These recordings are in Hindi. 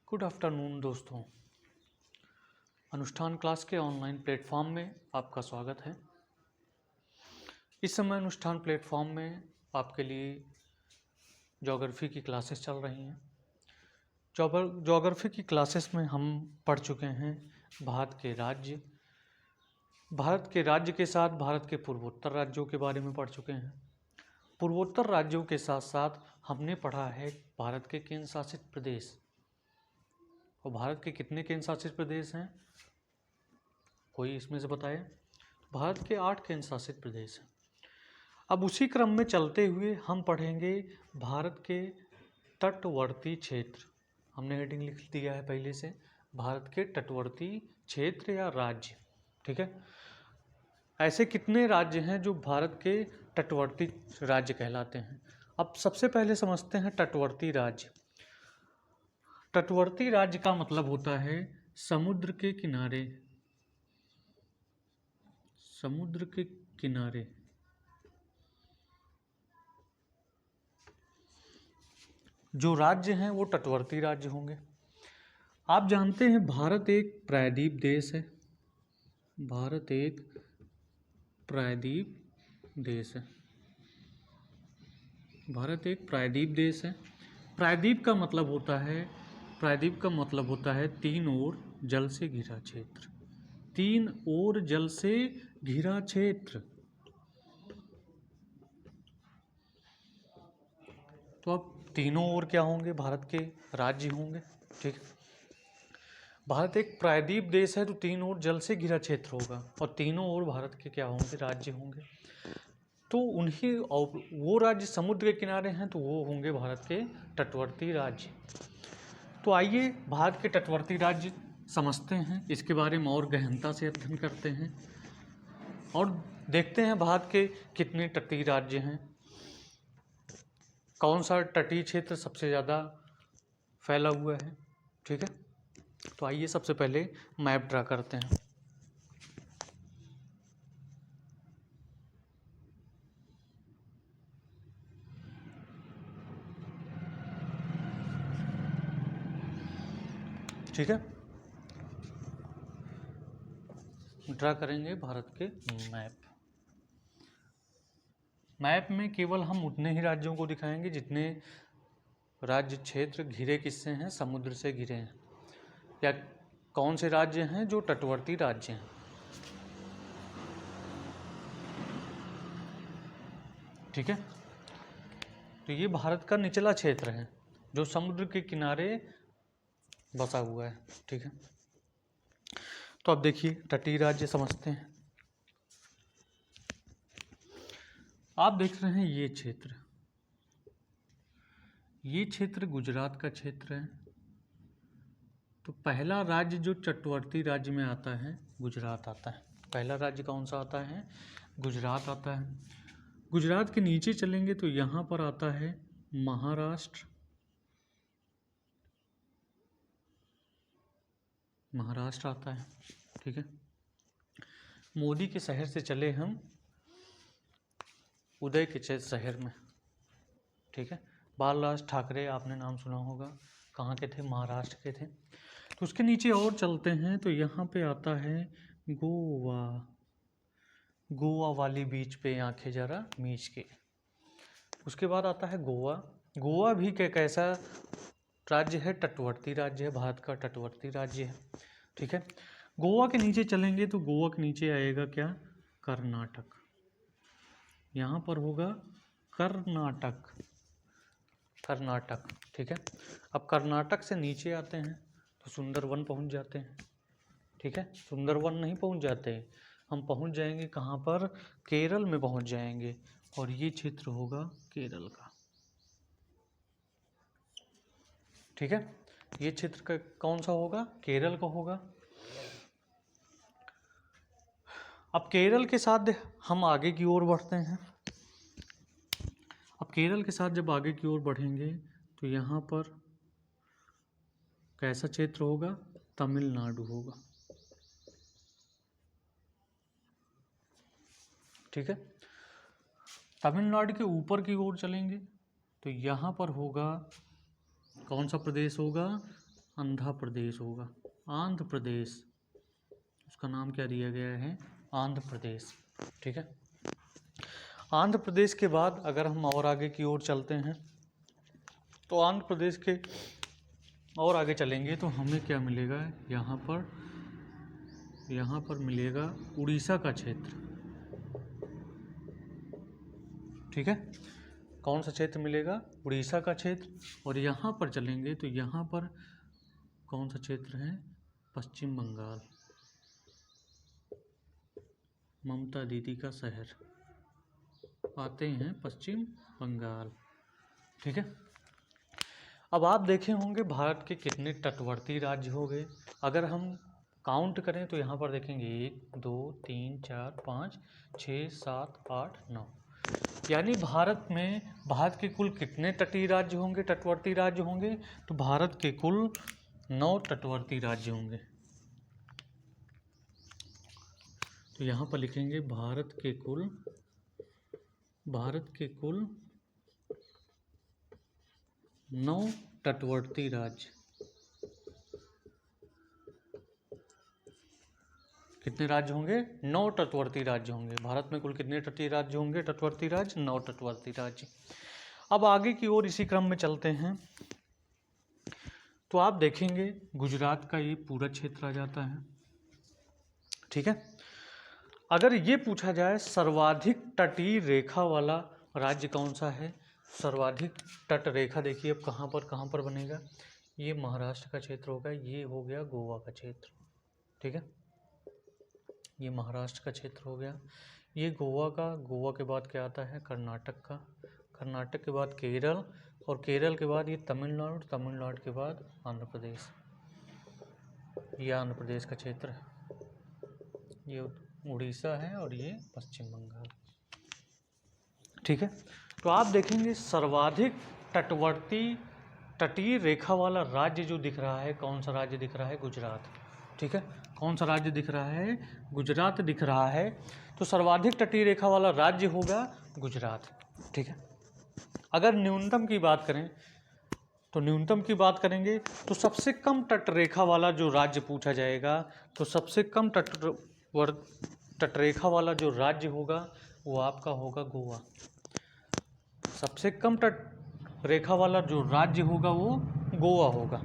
गुड आफ्टरनून दोस्तों। अनुष्ठान क्लास के ऑनलाइन प्लेटफॉर्म में आपका स्वागत है। इस समय अनुष्ठान प्लेटफॉर्म में आपके लिए ज्योग्राफी की क्लासेस चल रही हैं। ज्योग्राफी की क्लासेस में हम पढ़ चुके हैं भारत के राज्य के साथ भारत के पूर्वोत्तर राज्यों के बारे में पढ़ चुके हैं। पूर्वोत्तर राज्यों के साथ साथ हमने पढ़ा है भारत के केंद्र शासित प्रदेश। और भारत के कितने केंद्र शासित प्रदेश हैं, कोई इसमें से बताए? भारत के 8 केंद्र शासित प्रदेश हैं। अब उसी क्रम में चलते हुए हम पढ़ेंगे भारत के तटवर्ती क्षेत्र। हमने हेडिंग लिख दिया है पहले से, भारत के तटवर्ती क्षेत्र या राज्य। ठीक है, ऐसे कितने राज्य हैं जो भारत के तटवर्ती राज्य कहलाते हैं। अब सबसे पहले समझते हैं तटवर्ती राज्य। तटवर्ती राज्य का मतलब होता है समुद्र के किनारे जो राज्य हैं वो तटवर्ती राज्य होंगे। आप जानते हैं भारत एक प्रायद्वीप देश है। भारत एक प्रायद्वीप देश है। प्रायद्वीप का मतलब होता है तीन ओर जल से घिरा क्षेत्र। तीन ओर जल से घिरा क्षेत्र। तो अब तीनों ओर क्या होंगे? भारत के राज्य होंगे। ठीक, भारत एक प्रायद्वीप देश है तो तीन ओर जल से घिरा क्षेत्र होगा और तीनों ओर भारत के क्या होंगे? राज्य होंगे। तो उन्हीं और वो राज्य समुद्र के किनारे हैं तो वो होंगे भारत के तटवर्ती राज्य। तो आइए भारत के तटवर्ती राज्य समझते हैं, इसके बारे में और गहनता से अध्ययन करते हैं और देखते हैं भारत के कितने तटीय राज्य हैं, कौन सा तटीय क्षेत्र सबसे ज़्यादा फैला हुआ है। ठीक है, तो आइए सबसे पहले मैप ड्रा करते हैं। ठीक है, ड्रा करेंगे भारत के मैप में केवल हम उतने ही राज्यों को दिखाएंगे जितने राज्य क्षेत्र घिरे किससे हैं? समुद्र से घिरे हैं। या कौन से राज्य हैं जो तटवर्ती राज्य हैं। ठीक है, तो ये भारत का निचला क्षेत्र है जो समुद्र के किनारे बसा हुआ है। ठीक है, तो अब देखिए तटीय राज्य समझते हैं। आप देख रहे हैं ये क्षेत्र गुजरात का क्षेत्र है। तो पहला राज्य जो तटवर्ती राज्य में आता है गुजरात आता है। पहला राज्य कौन सा आता है? गुजरात आता है। गुजरात के नीचे चलेंगे तो यहाँ पर आता है महाराष्ट्र आता है। ठीक है, मोदी के शहर से चले हम उदय के शहर में। ठीक है, बालराज ठाकरे आपने नाम सुना होगा, कहाँ के थे? महाराष्ट्र के थे। तो उसके नीचे और चलते हैं तो यहाँ पे आता है गोवा वाली बीच पे आंखें जरा मीच के। उसके बाद आता है गोवा भी कैसा राज्य है? तटवर्ती राज्य है, भारत का तटवर्ती राज्य है। ठीक है, गोवा के नीचे चलेंगे तो गोवा के नीचे आएगा क्या? कर्नाटक। यहाँ पर होगा कर्नाटक। ठीक है, अब कर्नाटक से नीचे आते हैं तो सुंदरवन पहुँच जाते हैं। ठीक है, सुंदरवन नहीं पहुँच जाते, हम पहुँच जाएंगे कहाँ पर? केरल में पहुँच जाएंगे और ये क्षेत्र होगा केरल का। ठीक है, ये क्षेत्र का कौन सा होगा? केरल का होगा। अब केरल के साथ हम आगे की ओर बढ़ते हैं। अब केरल के साथ जब आगे की ओर बढ़ेंगे तो यहाँ पर कैसा क्षेत्र होगा? तमिलनाडु होगा। ठीक है, तमिलनाडु के ऊपर की ओर चलेंगे तो यहाँ पर होगा कौन सा प्रदेश होगा? आंध्र प्रदेश होगा, आंध्र प्रदेश, उसका नाम क्या दिया गया है, आंध्र प्रदेश। ठीक है, आंध्र प्रदेश के बाद अगर हम और आगे की ओर चलते हैं तो आंध्र प्रदेश के और आगे चलेंगे तो हमें क्या मिलेगा, यहाँ पर मिलेगा उड़ीसा का क्षेत्र। ठीक है, कौन सा क्षेत्र मिलेगा, उड़ीसा का क्षेत्र। और यहाँ पर चलेंगे तो यहाँ पर कौन सा क्षेत्र है, पश्चिम बंगाल, ममता दीदी का शहर आते हैं पश्चिम बंगाल। ठीक है, अब आप देखे होंगे भारत के कितने तटवर्ती राज्य हो गए। अगर हम काउंट करें तो यहाँ पर देखेंगे 1 2 3 4 5 6 7 8 9, यानी भारत के कुल कितने तटीय राज्य होंगे, तटवर्ती राज्य होंगे, तो भारत के कुल 9 तटवर्ती राज्य होंगे। तो यहाँ पर लिखेंगे भारत के कुल 9 तटवर्ती राज्य। कितने राज्य होंगे, 9 तटवर्ती राज्य होंगे। भारत में कुल कितने तटीय राज्य होंगे, तटवर्ती राज्य, 9 तटवर्ती राज्य। अब आगे की ओर इसी क्रम में चलते हैं तो आप देखेंगे गुजरात का ये पूरा क्षेत्र आ जाता है। ठीक है, अगर ये पूछा जाए सर्वाधिक तटीय रेखा वाला राज्य कौन सा है, सर्वाधिक तट रेखा देखिए अब कहाँ पर बनेगा, ये महाराष्ट्र का क्षेत्र होगा, ये हो गया गोवा का क्षेत्र। ठीक है, ये महाराष्ट्र का क्षेत्र हो गया, ये गोवा के बाद क्या आता है, कर्नाटक का, कर्नाटक के बाद केरल, और केरल के बाद ये तमिलनाडु, तमिलनाडु के बाद आंध्र प्रदेश, ये आंध्र प्रदेश का क्षेत्र है, ये उड़ीसा है और ये पश्चिम बंगाल। ठीक है, तो आप देखेंगे सर्वाधिक तटीय रेखा वाला राज्य जो दिख रहा है, कौन सा राज्य दिख रहा है, गुजरात। ठीक है, कौन सा राज्य दिख रहा है, गुजरात दिख रहा है। तो सर्वाधिक तटीय रेखा वाला राज्य होगा गुजरात। ठीक है, अगर न्यूनतम की बात करें तो न्यूनतम की बात करेंगे तो सबसे कम तट रेखा वाला जो राज्य पूछा जाएगा, तो सबसे कम तटरेखा वाला जो राज्य होगा वो आपका होगा गोवा। सबसे कम तट रेखा वाला जो राज्य होगा वो गोवा होगा।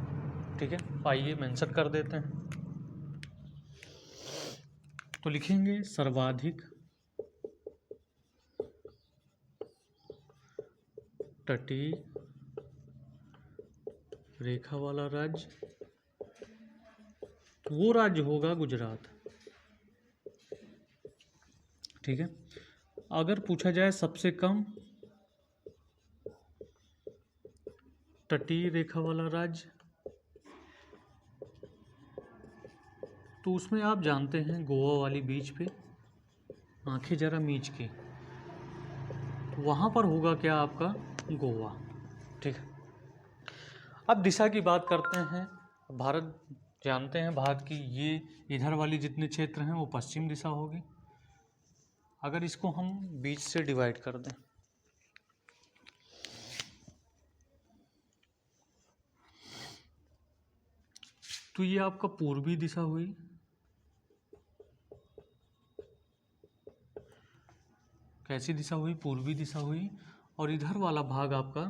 ठीक है, आइए मेंशन कर देते हैं, तो लिखेंगे सर्वाधिक तटीय रेखा वाला राज्य, वो राज्य होगा गुजरात। ठीक है, अगर पूछा जाए सबसे कम तटीय रेखा वाला राज्य, तो उसमें आप जानते हैं गोवा वाली बीच पे आंखें जरा मीच के, वहाँ पर होगा क्या आपका, गोवा। ठीक है, अब दिशा की बात करते हैं। भारत जानते हैं, भारत की ये इधर वाली जितने क्षेत्र हैं वो पश्चिम दिशा होगी। अगर इसको हम बीच से डिवाइड कर दें तो ये आपका पूर्वी दिशा हुई, कैसी दिशा हुई, पूर्वी दिशा हुई, और इधर वाला भाग आपका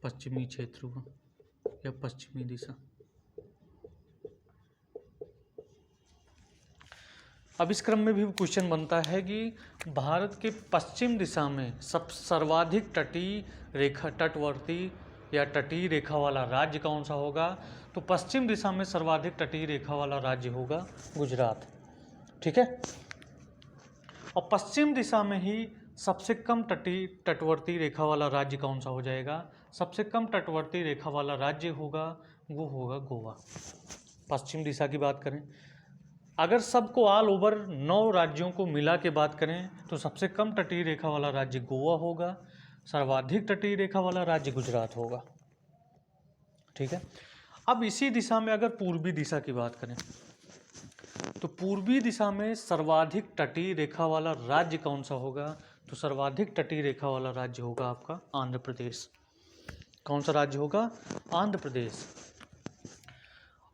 पश्चिमी क्षेत्र हुआ या पश्चिमी दिशा। अब इस क्रम में भी क्वेश्चन बनता है कि भारत के पश्चिम दिशा में सर्वाधिक तटवर्ती या तटीय रेखा वाला राज्य कौन सा होगा, तो पश्चिम दिशा में सर्वाधिक तटीय रेखा वाला राज्य होगा गुजरात। ठीक है, और पश्चिम दिशा में ही सबसे कम तटवर्ती रेखा वाला राज्य कौन सा हो जाएगा, सबसे कम तटवर्ती रेखा वाला राज्य होगा वो होगा गोवा। पश्चिम दिशा की बात करें, अगर सबको ऑल ओवर 9 राज्यों को मिला के बात करें तो सबसे कम तटीय रेखा वाला राज्य गोवा होगा, सर्वाधिक तटीय रेखा वाला राज्य गुजरात होगा। ठीक है, अब इसी दिशा में अगर पूर्वी दिशा की बात करें तो पूर्वी दिशा में सर्वाधिक तटीय रेखा वाला राज्य कौन सा होगा, तो सर्वाधिक तटीय रेखा वाला राज्य होगा आपका आंध्र प्रदेश। कौन सा राज्य होगा, आंध्र प्रदेश।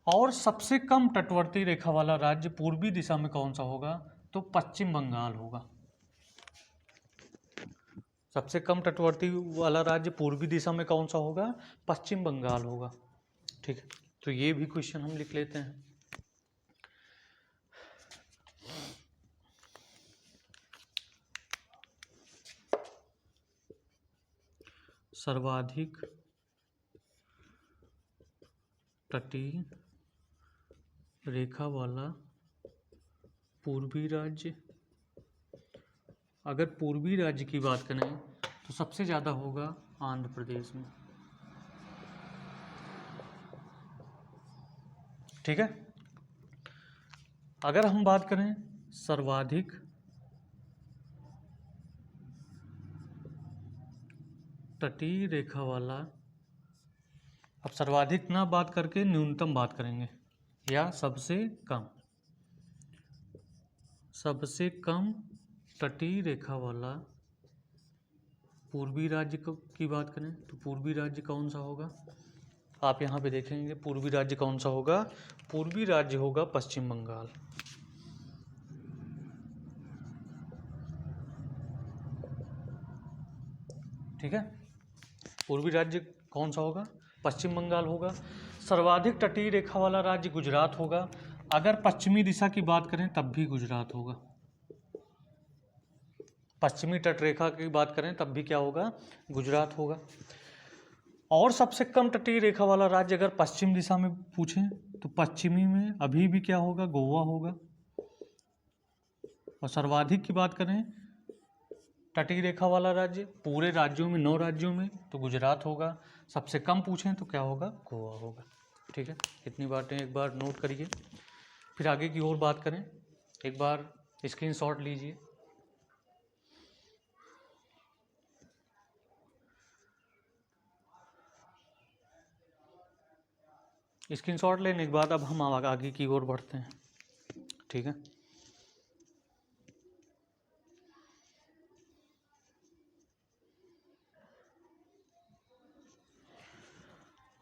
और सबसे कम तटवर्ती रेखा वाला राज्य पूर्वी दिशा में कौन सा होगा? तो पश्चिम बंगाल होगा। सबसे कम तटवर्ती वाला राज्य पूर्वी दिशा में कौन सा होगा? पश्चिम बंगाल होगा। ठीक है, तो ये भी क्वेश्चन हम लिख लेते हैं। सर्वाधिक तटीय रेखा वाला पूर्वी राज्य, अगर पूर्वी राज्य की बात करें तो सबसे ज़्यादा होगा आंध्र प्रदेश में। ठीक है, अगर हम बात करें सर्वाधिक तटीय रेखा वाला, अब सर्वाधिक ना बात करके न्यूनतम बात करेंगे, या सबसे कम तटीय रेखा वाला पूर्वी राज्य की बात करें तो पूर्वी राज्य कौन सा होगा? आप यहाँ पे देखेंगे पूर्वी राज्य कौन सा होगा? पूर्वी राज्य होगा पश्चिम बंगाल। ठीक है, पूर्वी राज्य कौन सा होगा? पश्चिम बंगाल होगा। सर्वाधिक तटीय रेखा वाला राज्य गुजरात होगा। अगर पश्चिमी दिशा की बात करें तब भी गुजरात होगा। पश्चिमी तट रेखा की बात करें तब भी क्या होगा? गुजरात होगा। और सबसे कम तटीय रेखा वाला राज्य अगर पश्चिम दिशा में पूछें तो पश्चिमी में अभी भी क्या होगा? गोवा होगा। और सर्वाधिक की बात करें तटीय रेखा वाला राज्य पूरे राज्यों में, 9 राज्यों में, तो गुजरात होगा। सबसे कम पूछें तो क्या होगा? गोवा होगा। ठीक है, इतनी बातें एक बार नोट करिए, फिर आगे की ओर बात करें। एक बार स्क्रीनशॉट लीजिए। स्क्रीनशॉट लेने के बाद अब हम आगे की ओर बढ़ते हैं। ठीक है,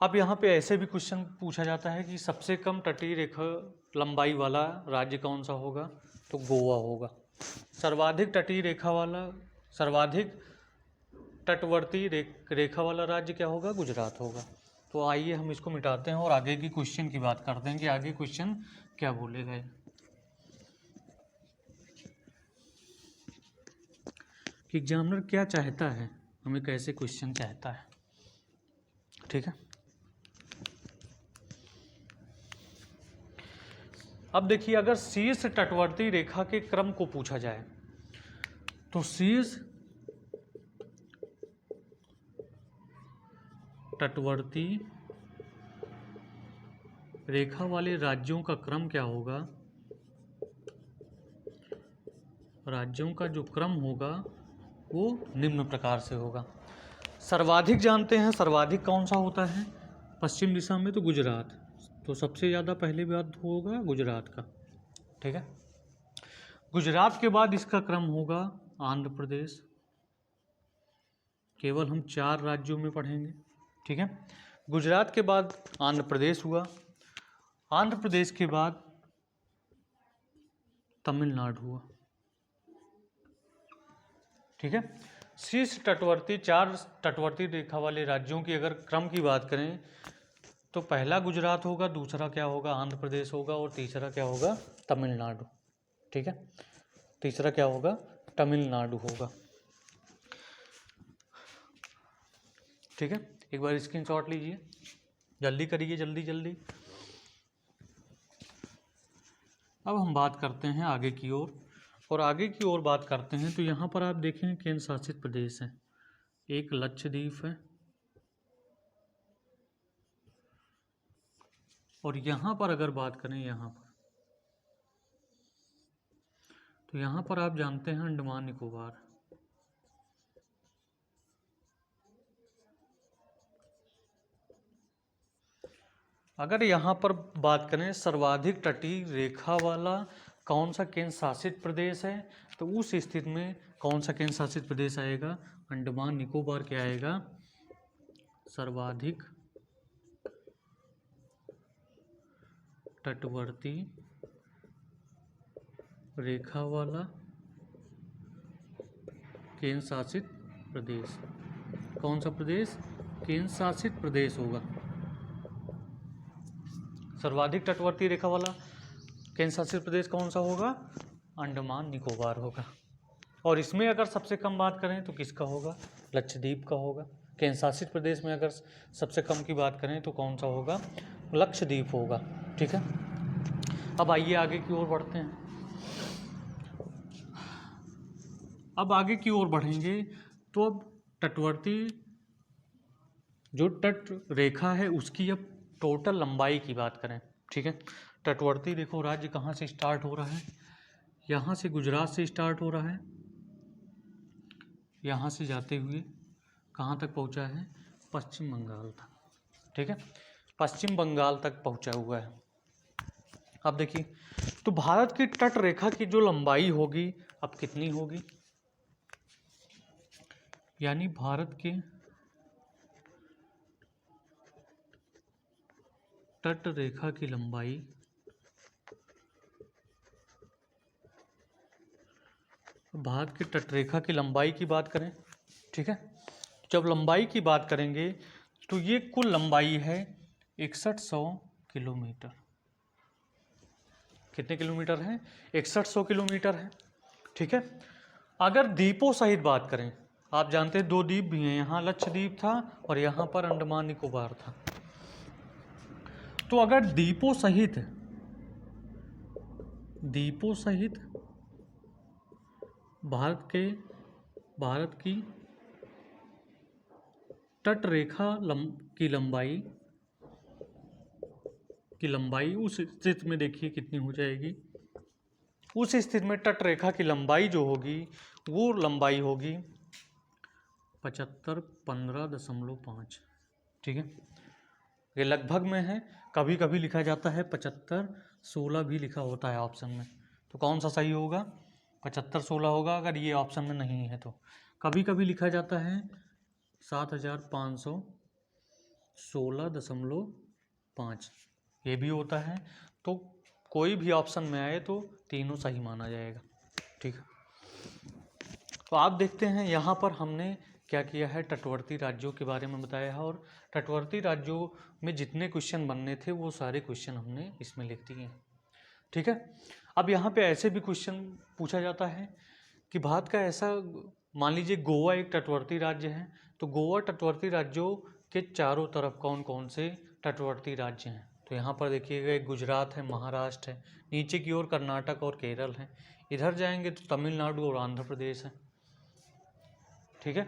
अब यहाँ पे ऐसे भी क्वेश्चन पूछा जाता है कि सबसे कम तटीय रेखा लंबाई वाला राज्य कौन सा होगा? तो गोवा होगा। सर्वाधिक तटीय रेखा वाला, सर्वाधिक तटवर्ती रेखा वाला राज्य क्या होगा? गुजरात होगा। तो आइए हम इसको मिटाते हैं और आगे की क्वेश्चन की बात करते हैं कि आगे क्वेश्चन क्या बोलेगा कि एग्जामिनर क्या चाहता है, हमें कैसे क्वेश्चन चाहता है। ठीक है, अब देखिए अगर शीर्ष तटवर्ती रेखा के क्रम को पूछा जाए तो शीर्ष तटवर्ती रेखा वाले राज्यों का क्रम क्या होगा? राज्यों का जो क्रम होगा वो निम्न प्रकार से होगा। सर्वाधिक जानते हैं, सर्वाधिक कौन सा होता है? पश्चिम दिशा में तो गुजरात, तो सबसे ज़्यादा पहले बात होगा गुजरात का। ठीक है, गुजरात के बाद इसका क्रम होगा आंध्र प्रदेश। केवल हम 4 राज्यों में पढ़ेंगे। ठीक है, गुजरात के बाद आंध्र प्रदेश हुआ, आंध्र प्रदेश के बाद तमिलनाडु हुआ। ठीक है, शीर्ष तटवर्ती 4 तटवर्ती रेखा वाले राज्यों की अगर क्रम की बात करें तो पहला गुजरात होगा, दूसरा क्या होगा? आंध्र प्रदेश होगा, और तीसरा क्या होगा? तमिलनाडु। ठीक है, तीसरा क्या होगा? तमिलनाडु होगा। ठीक है, एक बार स्क्रीनशॉट लीजिए, जल्दी करिए, जल्दी जल्दी। अब हम बात करते हैं आगे की ओर, और आगे की ओर बात करते हैं तो यहाँ पर आप देखें केंद्र शासित प्रदेश है, एक लक्षद्वीप है, और यहाँ पर अगर बात करें यहाँ पर तो यहाँ पर आप जानते हैं अंडमान निकोबार। अगर यहाँ पर बात करें सर्वाधिक तटीय रेखा वाला कौन सा केंद्र शासित प्रदेश है, तो उस स्थिति में कौन सा केंद्र शासित प्रदेश आएगा? अंडमान निकोबार क्या आएगा? सर्वाधिक तटवर्ती रेखा वाला केंद्र शासित प्रदेश। कौन सा प्रदेश? केंद्र शासित प्रदेश होगा। सर्वाधिक तटवर्ती रेखा वाला केंद्र शासित प्रदेश कौन सा होगा? अंडमान निकोबार होगा। और इसमें अगर सबसे कम बात करें तो किसका होगा? लक्षद्वीप का होगा। केंद्र शासित प्रदेश में अगर सबसे कम की बात करें तो कौन सा होगा? लक्षद्वीप होगा। ठीक है, अब आइए आगे की ओर बढ़ते हैं। अब आगे की ओर बढ़ेंगे तो अब तटवर्ती जो तट रेखा है उसकी अब टोटल लंबाई की बात करें। ठीक है, तटवर्ती देखो राज्य कहाँ से स्टार्ट हो रहा है? यहाँ से गुजरात से स्टार्ट हो रहा है, यहाँ से जाते हुए कहाँ तक पहुँचा है? पश्चिम बंगाल तक। ठीक है, पश्चिम बंगाल तक पहुँचा हुआ है। अब देखिए, तो भारत की तट रेखा की जो लंबाई होगी अब कितनी होगी? यानी भारत के तट रेखा की लंबाई भारत की तट रेखा की लंबाई की बात करें। ठीक है, जब लंबाई की बात करेंगे तो ये कुल लंबाई है 6100 किलोमीटर। कितने किलोमीटर है? 6100 किलोमीटर है। ठीक है, अगर द्वीपों सहित बात करें, आप जानते हैं 2 द्वीप भी हैं, यहाँ लक्षद्वीप था और यहाँ पर अंडमान निकोबार था। तो अगर द्वीपों सहित भारत की तट रेखा की लंबाई उस स्थिति में देखिए कितनी हो जाएगी। उस स्थिति में तट रेखा की लंबाई जो होगी वो लंबाई होगी 75 15.5। ठीक है, ये लगभग में है, कभी कभी लिखा जाता है 75 16 भी लिखा होता है ऑप्शन में। तो कौन सा सही होगा? 75 16 होगा अगर ये ऑप्शन में नहीं है तो। कभी कभी लिखा जाता है 7516.5 ये भी होता है। तो कोई भी ऑप्शन में आए तो तीनों सही माना जाएगा। ठीक है, तो आप देखते हैं यहाँ पर हमने क्या किया है, तटवर्ती राज्यों के बारे में बताया है और तटवर्ती राज्यों में जितने क्वेश्चन बनने थे वो सारे क्वेश्चन हमने इसमें लिख दिए हैं। ठीक है, अब यहाँ पे ऐसे भी क्वेश्चन पूछा जाता है कि भारत का ऐसा, मान लीजिए गोवा एक तटवर्ती राज्य है, तो गोवा तटवर्ती राज्यों के चारों तरफ कौन कौन से तटवर्ती राज्य हैं? तो यहाँ पर देखिएगा एक गुजरात है, महाराष्ट्र है, नीचे की ओर कर्नाटक और केरल है, इधर जाएंगे तो तमिलनाडु और आंध्र प्रदेश है। ठीक है,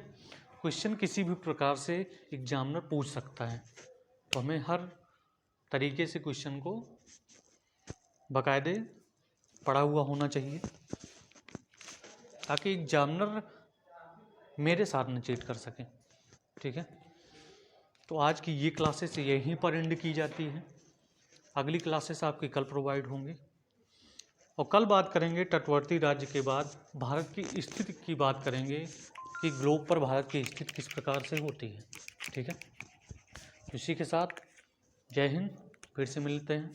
क्वेश्चन किसी भी प्रकार से एग्जामिनर पूछ सकता है, तो हमें हर तरीके से क्वेश्चन को बाकायदे पढ़ा हुआ होना चाहिए ताकि एग्जामिनर मेरे साथ न चीट कर सकें। ठीक है, तो आज की ये क्लासेस यहीं पर एंड की जाती है। अगली क्लासेस आपकी कल प्रोवाइड होंगी और कल बात करेंगे तटवर्ती राज्य के बाद भारत की स्थिति की बात करेंगे कि ग्लोब पर भारत की स्थिति किस प्रकार से होती है। ठीक है, इसी के साथ जय हिंद, फिर से मिलते हैं।